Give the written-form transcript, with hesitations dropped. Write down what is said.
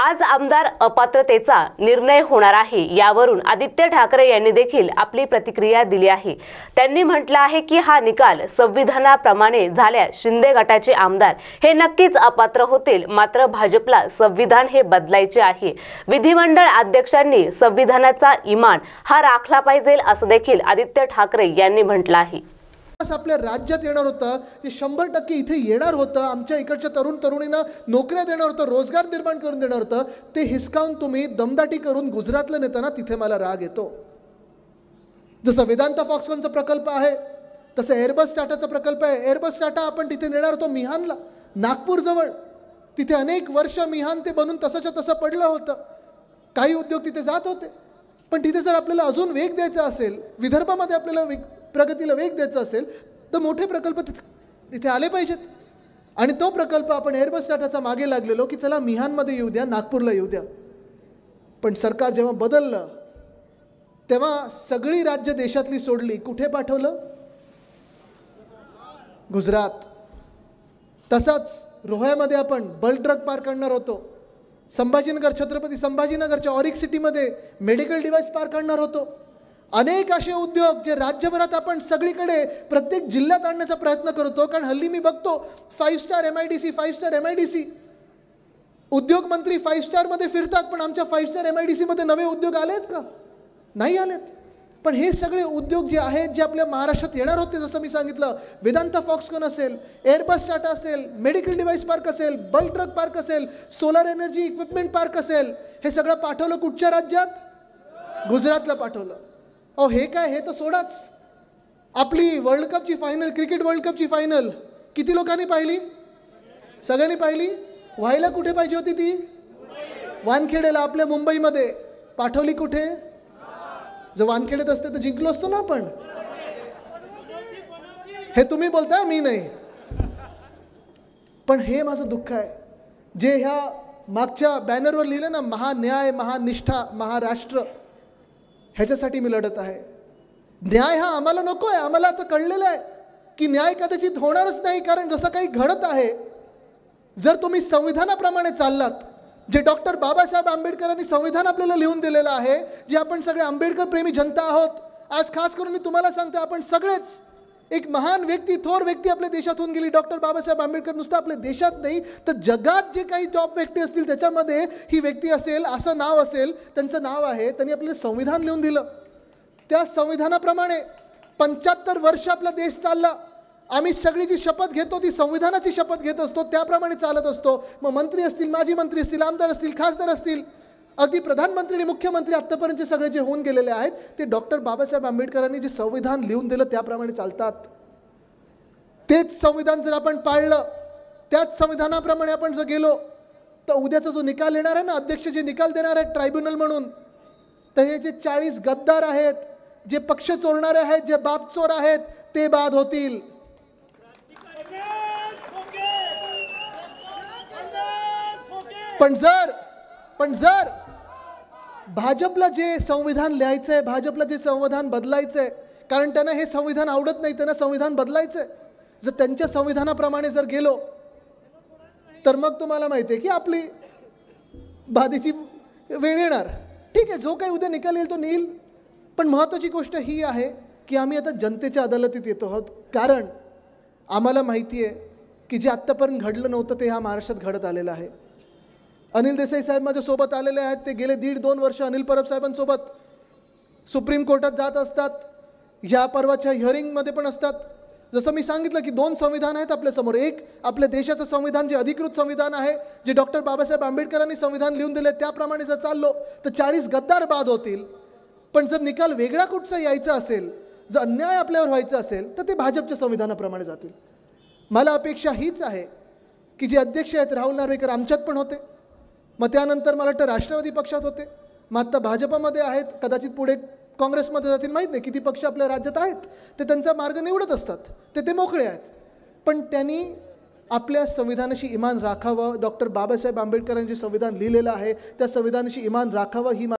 आज आमदार अपात्रतेचा निर्णय होणार आहे। यावरून आदित्य ठाकरे यांनी देखील आपली प्रतिक्रिया दिली आहे। त्यांनी म्हटलं आहे की हा निकाल संविधानाप्रमाणे झाल्यास शिंदे गटाचे आमदार हे नक्कीच अपात्र होतील, मात्र भाजपला संविधान हे बदलायचे आहे। विधिमंडळ अध्यक्षांनी संविधानाचा इमान हा राखला पाहिजे असं देखील आदित्य ठाकरे यांनी म्हटलं आहे। आपल्या राज्यात येणार होतं ते 100% इथे येणार होतं, आमच्या इकडच्या तरुण तरुणींना नोकऱ्या देणार होतं, रोजगार निर्माण करून देणार होतं, ते हिसकावून तुम्ही दमदाटी करून गुजरातला नेताना तिथे मला राग येतो। जसं वेदांता फॉक्सकॉनचा प्रकल्प आहे तसं एअरबस टाटाचा प्रकल्प आहे। एअरबस टाटा आपण तिथे नेणार होतो मिहानला, नागपूर जवळ, तिथे अनेक वर्ष मिहान ते बनून तसंच्या तसं पडलं होतं, काही उद्योग तिथे जात होते। पण तिथे जर आपल्याला अजून वेग द्यायचा असेल, विदर्भामध्ये आपल्याला प्रगतीला वेग द्यायचा असेल तर मोठे प्रकल्प तिथे आले पाहिजेत। आणि तो प्रकल्प आपण एअरबस टाटाचा मागे लागलेलो की चला मिहानमध्ये येऊ द्या, नागपूरला येऊ द्या। पण सरकार जेव्हा बदललं तेव्हा सगळी राज्य देशातली सोडली, कुठे पाठवलं? गुजरात। तसाच रोह्यामध्ये आपण बल्क ड्रग पार्क आणणार होतो, संभाजीनगर, छत्रपती संभाजीनगरच्या ऑरिक सिटीमध्ये मेडिकल डिव्हाइस पार्क आणणार होतो। अनेक असे उद्योग जे राज्यभरात आपण सगळीकडे प्रत्येक जिल्ह्यात आणण्याचा प्रयत्न करतो। कारण हल्ली मी बघतो 5 स्टार MIDC उद्योग मंत्री 5 स्टारमध्ये फिरतात, पण आमच्या 5 स्टार MIDC मध्ये नवे उद्योग आलेत का? नाही आलेत। पण हे सगळे उद्योग जे आहेत जे आपल्या महाराष्ट्रात येणार होते, जसं मी सांगितलं, वेदांता फॉक्सकॉन असेल, एअरबस टाटा असेल, मेडिकल डिव्हाइस पार्क असेल, बल्क ड्रग पार्क असेल, सोलर एनर्जी इक्विपमेंट पार्क असेल, हे सगळं पाठवलं कुठच्या राज्यात? गुजरातला पाठवलं। अहो हे काय, हे तर सोडाच, आपली वर्ल्ड कपची फायनल, क्रिकेट वर्ल्ड कपची फायनल किती लोकांनी पाहिली? सगळ्यांनी पाहिली। व्हायला कुठे पाहिजे होती ती? वानखेडेला, आपल्या मुंबईमध्ये। पाठवली कुठे? जर वानखेडेत असते तर जिंकलो असतो ना आपण। हे तुम्ही बोलताय, मी नाही। पण हे माझं दुःख आहे, जे ह्या मागच्या बॅनरवर लिहिलं ना, महान्याय, महानिष्ठा, महाराष्ट्र, ह्याच्यासाठी मी लढत आहे। न्याय हा आम्हाला नको आहे, आम्हाला आता कळलेलं आहे की न्याय कदाचित होणारच नाही। कारण जसं काही घडत आहे, जर तुम्ही संविधानाप्रमाणे चाललात, जे डॉक्टर बाबासाहेब आंबेडकरांनी संविधान आपल्याला लिहून दिलेलं आहे, जे आपण सगळे आंबेडकर प्रेमी जनता आहोत, आज खास करून मी तुम्हाला सांगते, आपण सगळेच, एक महान व्यक्ती, थोर व्यक्ती आपल्या देशातून गेली, डॉक्टर बाबासाहेब आंबेडकर। नुसतं आपल्या देशात नाही तर जगात जे काही टॉप व्यक्ती असतील त्याच्यामध्ये ही व्यक्ती असेल, असं नाव असेल, त्यांचं नाव आहे। त्यांनी आपल्याला संविधान लिहून दिलं, त्या संविधानाप्रमाणे 75 वर्ष आपला देश चालला। आम्ही सगळी जी शपथ घेतो ती संविधानाची शपथ घेत असतो, त्याप्रमाणे चालत असतो। मग मंत्री असतील, माजी मंत्री असतील, आमदार असतील, खासदार असतील, अगदी प्रधानमंत्री आणि मुख्यमंत्री आत्तापर्यंतचे सगळे जे होऊन गेलेले आहेत, ते डॉक्टर बाबासाहेब आंबेडकरांनी जे संविधान लिहून दिलं त्याप्रमाणे चालतात। तेच संविधान जर आपण पाळलं, त्याच संविधानाप्रमाणे आपण जर गेलो, तर उद्याचा जो निकाल येणार आहे ना, अध्यक्ष जे निकाल देणार आहेत ट्रायब्युनल म्हणून, तर हे जे 40 गद्दार आहेत, जे पक्ष चोरणारे आहेत, जे बाप चोर आहेत, ते बाद होतील। पण जर भाजपला जे संविधान लिहायचंय, भाजपला जे संविधान बदलायचंय, कारण त्यांना हे संविधान आवडत नाही, त्यांना संविधान बदलायचंय, जर त्यांच्या संविधानाप्रमाणे जर गेलो तर मग तुम्हाला माहिती आहे की आपली बाधीची वेळ येणार। ठीक आहे, जो काही उद्या निकाल येईल तो येईल। पण महत्त्वाची गोष्ट ही आहे की आम्ही आता जनतेच्या अदालतीत येतो आहोत, कारण आम्हाला माहिती आहे की जे आत्तापर्यंत घडलं नव्हतं ते ह्या महाराष्ट्रात घडत आलेलं आहे। अनिल देसाई साहेब माझ्यासोबत आलेले आहेत, ते गेले 1.5-2 वर्ष अनिल परब साहेबांसोबत सुप्रीम कोर्टात जात असतात, ह्या परवाच्या हिअरिंगमध्ये पण असतात। जसं मी सांगितलं की 2 संविधान आहेत आपल्यासमोर, एक आपल्या देशाचं संविधान जे अधिकृत संविधान आहे, जे डॉक्टर बाबासाहेब आंबेडकरांनी संविधान लिहून दिले, त्याप्रमाणे जर चाललो तर 40 गद्दार बाद होतील। पण जर निकाल वेगळा कुठचा यायचा असेल, जर अन्याय आपल्यावर व्हायचा असेल, तर ते भाजपच्या संविधानाप्रमाणे जातील। मला अपेक्षा हीच आहे की जे अध्यक्ष आहेत राहुल नार्वेकर आमच्यात पण होते, मग त्यानंतर मला वाटतं राष्ट्रवादी पक्षात होते, मग आता भाजपमध्ये आहेत, कदाचित पुढे काँग्रेसमध्ये जातील, माहीत नाही किती पक्ष आपल्या राज्यात आहेत, ते त्यांचा मार्ग निवडत असतात, ते मोकळे आहेत। पण त्यांनी आपल्या संविधानाशी इमान राखावं, डॉक्टर बाबासाहेब आंबेडकरांनी जे संविधान लिहिलेलं आहे त्या संविधानाशी इमान राखावं, ही